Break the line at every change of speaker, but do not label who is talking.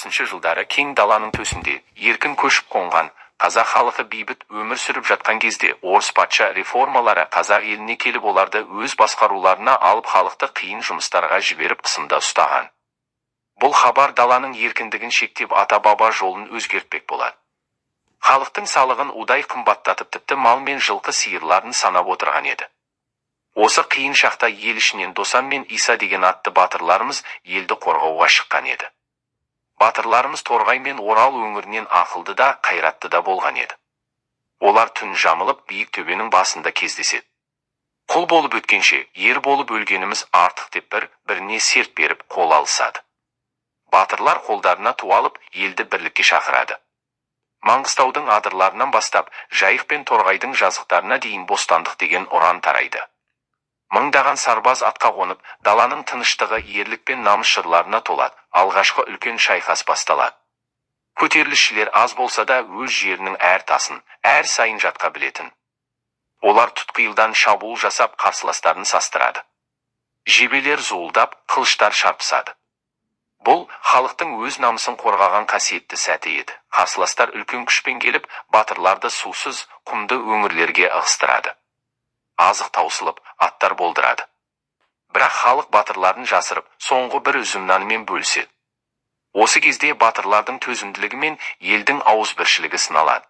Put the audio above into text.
1970 жылдары кең даланың төсінде еркін көшіп қонған қазақ халқы бейбіт өмір сүріп жатқан кезде орыс патша реформалары қазақ еліне келіп оларды өз басқаруларына алып халықты қиын жұмыстарға жіберіп қысымда ұстаған. Бұл хабар даланың еркіндігін шектеп ата-баба жолын өзгертпек болады. Халықтың салығын удай қымбаттатып тіпті мал мен жылқы сиырларын санап отырған еді. Осы қиын шақта ел ішінен Досан мен Иса деген атты батырларымыз елді қорғауға шыққан еді. Батырларымыз Торғай мен Орал өңірінен ақылды да, қайратты да болған еді. Олар түн жамылып биік төбенің басында кездеседі. Құл болып өткенше, ер болып өлгеніміз артық деп біріне серт беріп қол алысады. Батырлар қолдарына ту алып елді бірлікке шақырады. Маңғыстаудың адырларынан бастап, Жайық пен Торғайдың жазықтарына дейін бостандық деген ұран тарайды. Мыңдаған сарбаз атқа қонып, даланың тыныштығы ерлік пен намыс жырларына толады. Алғашқы үлкен шайқас басталады. Көтерілісшілер аз болса да өз жерінің әр тасын, әр сайын жатқа білетін. Олар тұтқиылдан шабуыл жасап қарсыластарын састырады. Жебелер зуылдап, қылыштар шарпысады. Бұл халықтың өз намысын қорғаған қасиетті сәті еді. Қарсыластар үлкен күшпен келіп, батырларды сусыз, құмды өңірлерге ығыстырады. Азық таусылып, аттар болдырады. Бірақ халық батырларын жасырып, соңғы бір үзім нанымен бөліседі. Осы кезде батырлардың төзімділігі мен елдің ауызбіршілігі сыналады.